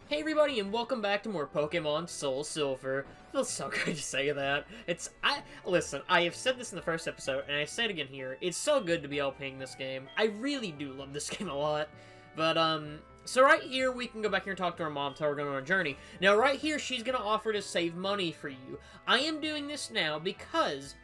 Hey everybody, and welcome back to more Pokemon SoulSilver. Feels so good to say that. Listen, I have said this in the first episode, and I say it again here. It's so good to be LPing this game. I really do love this game a lot. But, so right here, we can go back here and talk to our mom, tell her we're going on a journey. Now, right here, she's gonna offer to save money for you. I am doing this now because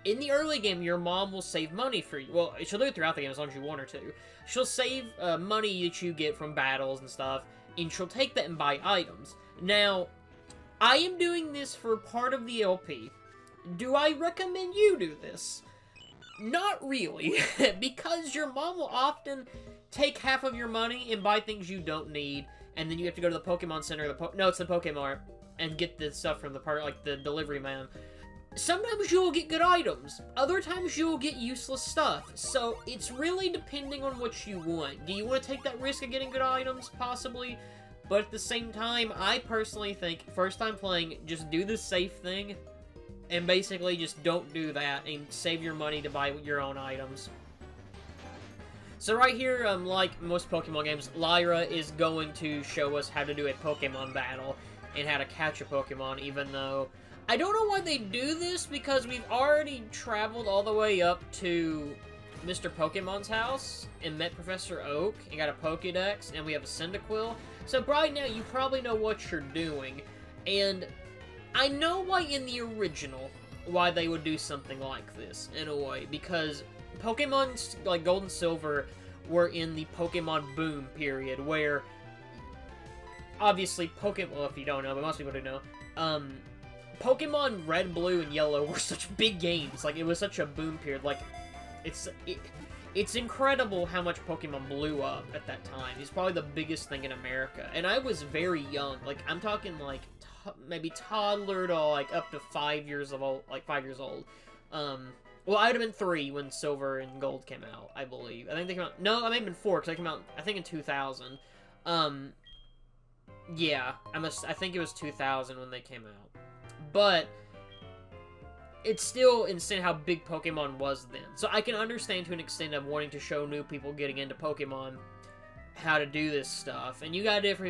in the early game, your mom will save money for you. Well, she'll do it throughout the game as long as you want her to. She'll save money that you get from battles and stuff, and she'll take that and buy items. Now, I am doing this for part of the LP. Do I recommend you do this? Not really, because your mom will often take half of your money and buy things you don't need, and then you have to go to the Pokemon Center, no, it's the Pokemart, and get the stuff from the part, like the delivery man. Sometimes you will get good items, other times you will get useless stuff, so it's really depending on what you want. Do you want to take that risk of getting good items? Possibly, but at the same time, I personally think, first time playing, just do the safe thing, and basically just don't do that, and save your money to buy your own items. So right here, like most Pokemon games, Lyra is going to show us how to do a Pokemon battle, and how to catch a Pokemon, even though I don't know why they do this, because we've already traveled all the way up to Mr. Pokemon's house and met Professor Oak and got a Pokedex, and we have a Cyndaquil. So right now, you probably know what you're doing. And I know why in the original, why they would do something like this, in a way. Because Pokemon, like Gold and Silver, were in the Pokemon boom period, where obviously well, if you don't know, but most people do know, Pokemon Red, Blue, and Yellow were such big games. Like, it was such a boom period. Like, it's incredible how much Pokemon blew up at that time. It's probably the biggest thing in America. And I was very young. Like, I'm talking, like, maybe toddler to, like, up to 5 years old. Like, 5 years old. Well, I would have been 3 when Silver and Gold came out, I believe. I think they came out... No, I may have been 4, because they came out, I think, in 2000. Yeah, I think it was 2000 when they came out. But it's still insane how big Pokemon was then. So I can understand to an extent of wanting to show new people getting into Pokemon how to do this stuff. And you gotta do it for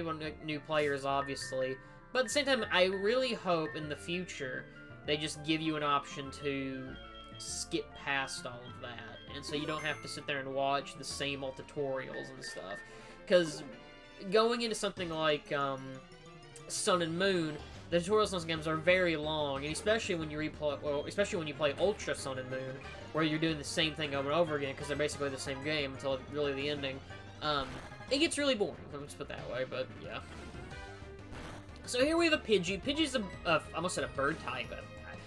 new players, obviously. But at the same time, I really hope in the future they just give you an option to skip past all of that. And so you don't have to sit there and watch the same old tutorials and stuff. Because going into something like Sun and Moon, the tutorials in those games are very long, and especially when you play Ultra Sun and Moon, where you're doing the same thing over and over again, because they're basically the same game until really the ending. It gets really boring, let's put it that way, but yeah. So here we have a Pidgey. Pidgey's I almost said a bird type.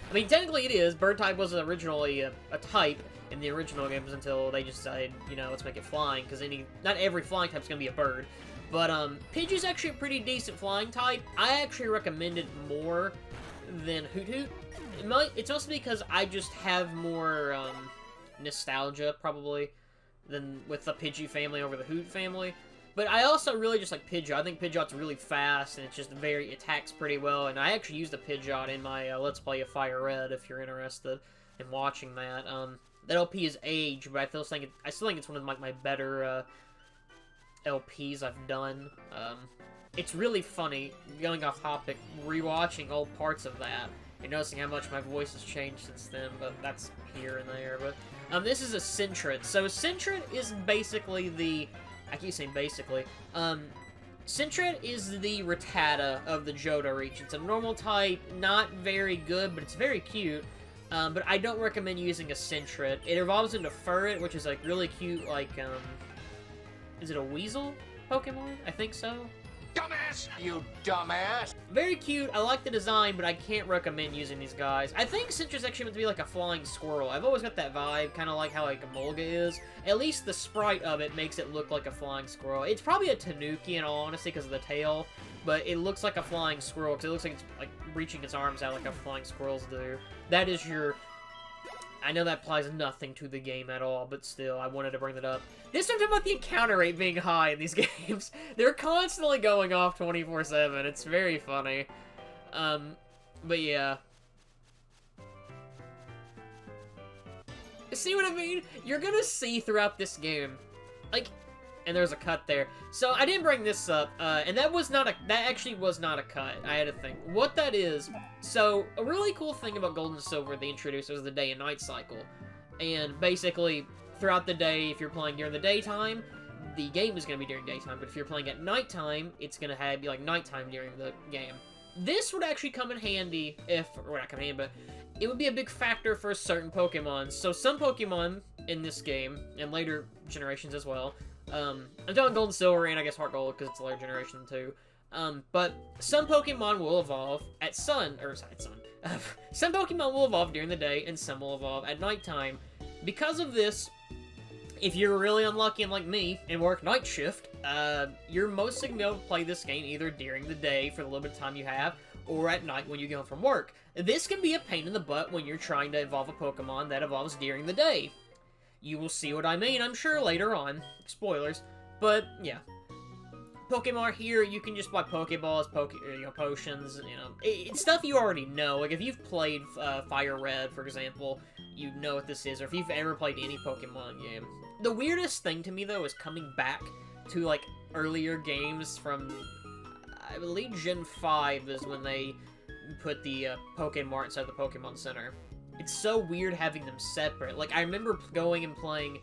I mean, technically it is. Bird type was originally a type in the original games until they just decided, you know, let's make it flying, because not every flying type's gonna be a bird. But, Pidgey's actually a pretty decent flying type. I actually recommend it more than Hoot Hoot. It's mostly because I just have more, nostalgia, probably, than with the Pidgey family over the Hoot family. But I also really just like Pidgeot. I think Pidgeot's really fast, and it's just it attacks pretty well. And I actually used the Pidgeot in my Let's Play of Fire Red, if you're interested in watching that. That LP is aged, but I still think it's one of my better, LPs I've done. It's really funny, going off topic, rewatching old parts of that, and noticing how much my voice has changed since then, but that's here and there. But this is a Sentret. So Sentret is basically the... I keep saying basically. Sentret is the Rattata of the Johto region. It's a normal type, not very good, but it's very cute. But I don't recommend using a Sentret. It evolves into Furret, which is like really cute, like, is it a Weasel Pokemon? I think so. Dumbass! You dumbass! Very cute. I like the design, but I can't recommend using these guys. I think Sentret's actually meant to be like a flying squirrel. I've always got that vibe, kind of like how like Emolga is. At least the sprite of it makes it look like a flying squirrel. It's probably a Tanuki in all honesty because of the tail, but it looks like a flying squirrel because it looks like it's like reaching its arms out like how flying squirrels do. That is your... I know that applies nothing to the game at all, but still, I wanted to bring that up. This time about the encounter rate being high in these games. They're constantly going off 24/7. It's very funny. But yeah. See what I mean? You're gonna see throughout this game, like, and there's a cut there. So I didn't bring this up, and that actually was not a cut. I had to think. What that is, so a really cool thing about Gold and Silver they introduced was the day and night cycle. And basically, throughout the day, if you're playing during the daytime, the game is going to be during daytime, but if you're playing at nighttime, it's going to be like nighttime during the game. This would actually come in handy or not come in handy, but it would be a big factor for certain Pokemon. So some Pokemon in this game, and later generations as well, I'm talking Gold and Silver, and I guess Heart Gold, because it's a later generation too, but some Pokemon will evolve at some Pokemon will evolve during the day, and some will evolve at nighttime. Because of this, if you're really unlucky and like me, and work night shift, you're mostly going to be able to play this game either during the day for the little bit of time you have, or at night when you get home from work. This can be a pain in the butt when you're trying to evolve a Pokemon that evolves during the day. You will see what I mean, I'm sure, later on. Spoilers. But, yeah. Pokemon here, you can just buy Pokeballs, potions, it's stuff you already know. Like, if you've played Fire Red, for example, you know what this is, or if you've ever played any Pokemon game. The weirdest thing to me, though, is coming back to, like, earlier games from, I believe Gen 5 is when they put the Pokemon inside the Pokemon Center. It's so weird having them separate. Like, I remember going and playing,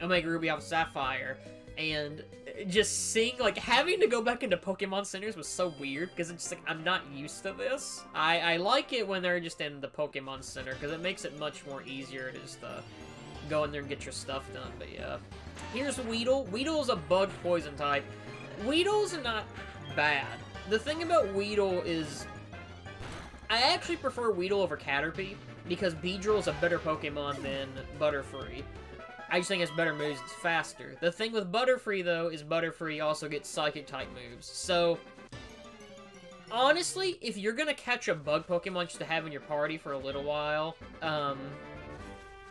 Omega Ruby Alpha Sapphire, and just seeing, like, having to go back into Pokemon Centers was so weird, because it's just, like, I'm not used to this. I like it when they're just in the Pokemon Center, because it makes it much more easier to just, go in there and get your stuff done, but yeah. Here's Weedle. Weedle is a bug poison type. Weedle's not bad. The thing about Weedle is, I actually prefer Weedle over Caterpie, because Beedrill is a better Pokemon than Butterfree. I just think it's better moves, it's faster. The thing with Butterfree, though, is Butterfree also gets Psychic-type moves. So, honestly, if you're gonna catch a bug Pokemon just to have in your party for a little while,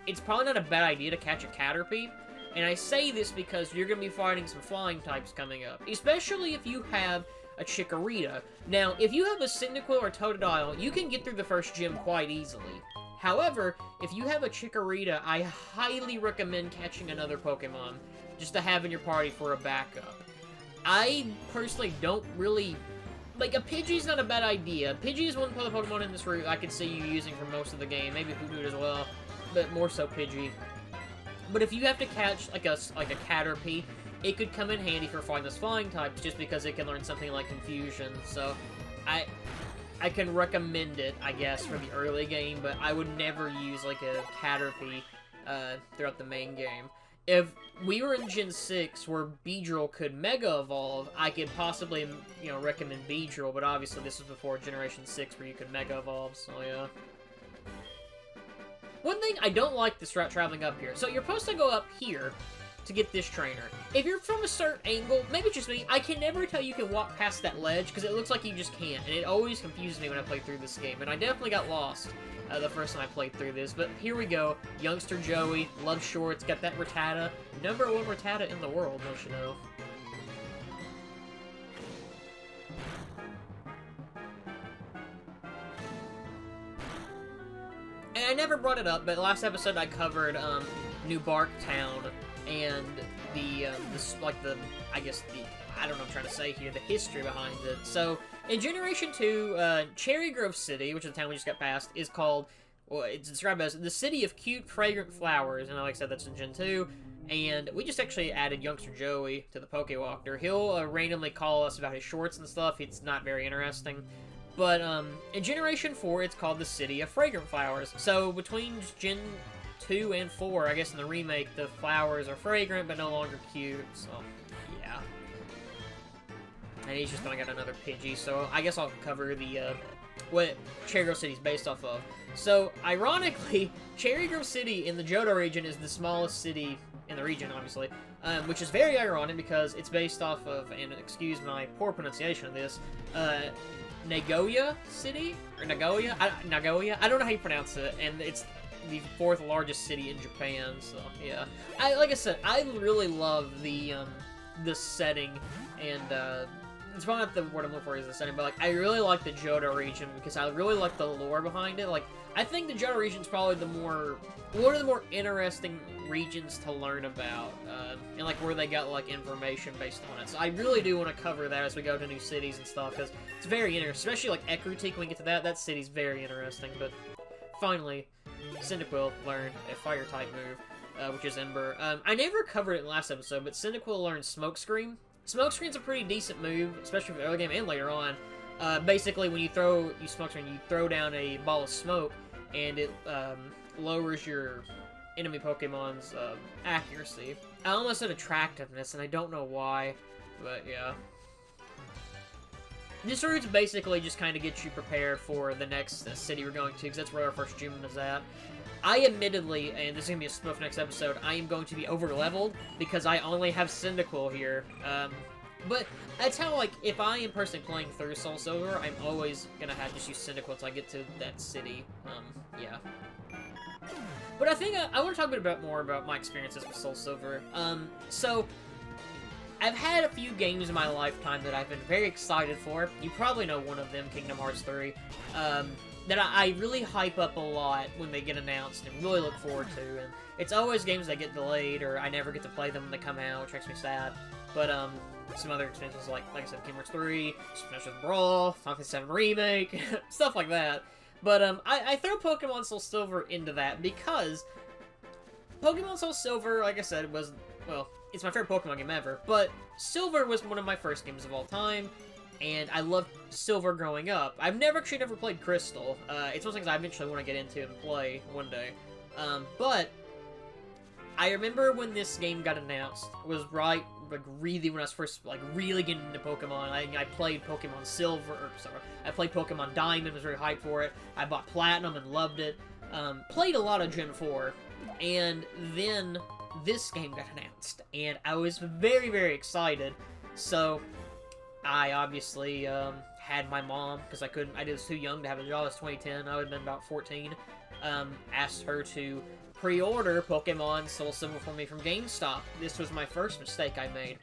it's probably not a bad idea to catch a Caterpie. And I say this because you're gonna be fighting some flying types coming up, especially if you have a Chikorita. Now, if you have a Cyndaquil or Totodile, you can get through the first gym quite easily. However, if you have a Chikorita, I highly recommend catching another Pokemon just to have in your party for a backup. I personally don't really... Like, a Pidgey's not a bad idea. Pidgey is one of the Pokemon in this route I could see you using for most of the game. Maybe Hoothoot as well, but more so Pidgey. But if you have to catch, like a Caterpie, it could come in handy for fighting those flying types just because it can learn something like Confusion. So, I can recommend it, I guess, for the early game, but I would never use, like, a Caterpie throughout the main game. If we were in Gen 6 where Beedrill could Mega Evolve, I could possibly, recommend Beedrill, but obviously this was before Generation 6 where you could Mega Evolve, so yeah. One thing I don't like this route traveling up here. So you're supposed to go up here to get this trainer. If you're from a certain angle, maybe it's just me, I can never tell you can walk past that ledge because it looks like you just can't, and it always confuses me when I play through this game, and I definitely got lost the first time I played through this, but here we go. Youngster Joey, love shorts, got that Rattata, #1 Rattata in the world, don't you know? And I never brought it up, but last episode I covered New Bark Town and I don't know what I'm trying to say here, the history behind it. So, in Generation 2, Cherry Grove City, which is the town we just got past, is called, well, it's described as the city of cute, fragrant flowers, and like I said, that's in Gen 2. And we just actually added Youngster Joey to the Pokewalker. He'll randomly call us about his shorts and stuff. It's not very interesting. But, in Generation 4, it's called the City of Fragrant Flowers. So, between Gen 2 and 4, I guess in the remake, the flowers are fragrant, but no longer cute, so, yeah. And he's just gonna get another Pidgey, so I guess I'll cover the, what Cherry Grove City is based off of. So, ironically, Cherry Grove City in the Johto region is the smallest city in the region, obviously, which is very ironic because it's based off of, and excuse my poor pronunciation of this, Nagoya City? Or Nagoya? Nagoya? I don't know how you pronounce it, and it's the 4th largest city in Japan, so, yeah. Like I said, I really love the setting, and, it's probably not the word I'm looking for is the setting, but, like, I really like the Johto region, because I really like the lore behind it. Like, I think the Johto region is probably one of the more interesting regions to learn about, and like where they got like information based on it. So I really do want to cover that as we go to new cities and stuff, because it's very interesting, especially like Ekrutik. When we get to that, that city's very interesting. But finally, Cyndaquil learned a fire type move, which is Ember. I never covered it in the last episode, but Cyndaquil learned Smokescreen. Smokescreen's a pretty decent move, especially for the early game and later on. Basically, when you Smokescreen, you throw down a ball of smoke, and it lowers your enemy Pokemon's accuracy. I almost said attractiveness, and I don't know why, but yeah. This route's basically just kind of gets you prepared for the next city we're going to, because that's where our first gym is at. I admittedly, and this is going to be a spoof next episode, I am going to be over-leveled, because I only have Cyndaquil here. But that's how, like, if I am personally playing through SoulSilver, I'm always going to have to use Cyndaquil until I get to that city. Yeah. But I think I want to talk a bit more about my experiences with SoulSilver. So, I've had a few games in my lifetime that I've been very excited for. You probably know one of them, Kingdom Hearts 3. That I really hype up a lot when they get announced and really look forward to. And it's always games that get delayed, or I never get to play them when they come out, which makes me sad. But, some other experiences like I said, Kingdom Hearts 3, Smash Bros. Brawl, Final Fantasy 7 Remake, stuff like that. But, I throw Pokemon SoulSilver into that because Pokemon SoulSilver, like I said, was, well, it's my favorite Pokemon game ever, but Silver was one of my first games of all time, and I loved Silver growing up. I've never played Crystal. It's one of the things I eventually want to get into and play one day. But I remember when this game got announced, it was right, like, really when I was first, like, really getting into Pokemon. I played Pokemon Silver, or, sorry, I played Pokemon Diamond, was very hyped for it. I bought Platinum and loved it. Played a lot of Gen 4, and then this game got announced, and I was very, very excited. So, I obviously, had my mom, because I was too young to have a job. It was 2010, I would have been about 14, asked her to pre-order Pokemon SoulSilver for me from Gamestop. This was my first mistake I made.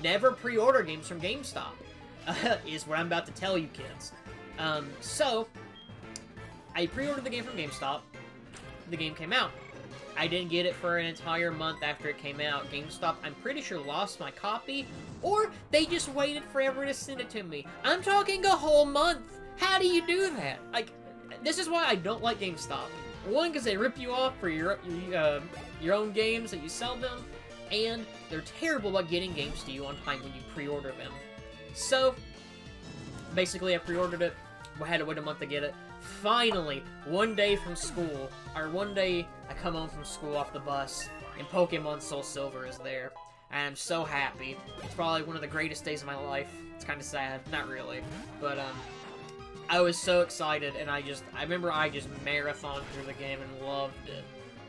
Never pre-order games from Gamestop, is what I'm about to tell you kids. So, I pre-ordered the game from Gamestop. The game came out. I didn't get it for an entire month after it came out. GameStop, I'm pretty sure, lost my copy, or they just waited forever to send it to me. I'm talking a whole month! How do you do that? Like, this is why I don't like GameStop. One, because they rip you off for your own games that you sell them, and they're terrible about getting games to you on time when you pre-order them. So, basically I pre-ordered it, I had to wait a month to get it. Finally, one day from school, or one day I come home from school off the bus, and Pokemon SoulSilver is there. And I'm so happy. It's probably one of the greatest days of my life. It's kind of sad. Not really. But, I was so excited, and I remember I just marathoned through the game and loved it.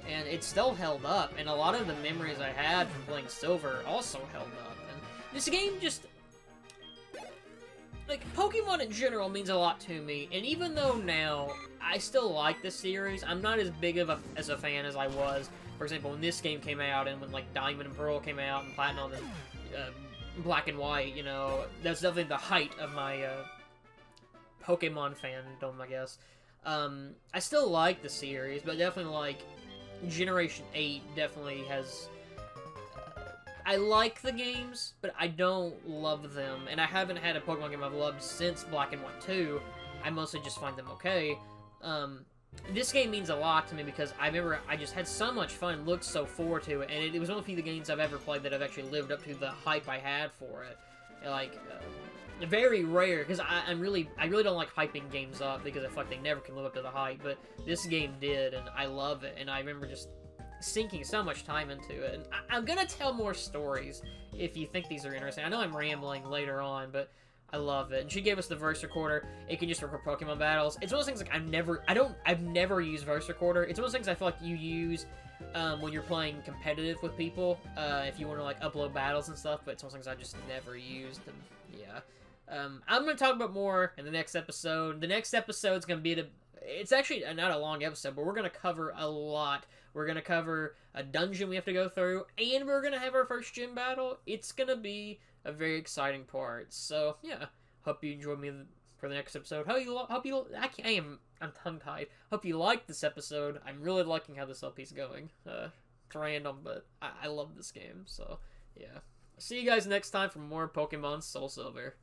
And it still held up, and a lot of the memories I had from playing Silver also held up. And this game just, like, Pokemon in general means a lot to me, and even though now I still like this series, I'm not as big of a fan as I was. For example, when this game came out, and when, like, Diamond and Pearl came out, and Platinum and Black and White, you know, that's definitely the height of my, Pokemon fandom, I guess. I still like the series, but definitely, like, Generation 8 definitely has... I like the games, but I don't love them, and I haven't had a Pokemon game I've loved since Black and White 2. I mostly just find them okay. This game means a lot to me because I remember I just had so much fun, looked so forward to it, and it was one of the few games I've ever played that have actually lived up to the hype I had for it. Like, very rare, because I really don't like hyping games up, because I feel like they never can live up to the hype, but this game did, and I love it, and I remember just sinking so much time into it. And I'm gonna tell more stories if you think these are interesting. I know I'm rambling later on, but I love it. And she gave us the verse recorder. It can just record Pokemon battles. It's one of those things like I've never used verse recorder. It's one of those things I feel like you use when you're playing competitive with people, if you want to like upload battles and stuff, but it's one of those things I just never used, and yeah. I'm going to talk about more in the next episode. The next episode's going to be it's actually not a long episode, but we're going to cover a lot. We're going to cover a dungeon we have to go through, and we're going to have our first gym battle. It's going to be a very exciting part. So, yeah. Hope you enjoy me for the next episode. I'm tongue-tied. Hope you liked this episode. I'm really liking how this LP's going. It's random, but I love this game. So yeah. See you guys next time for more Pokemon Soul Silver.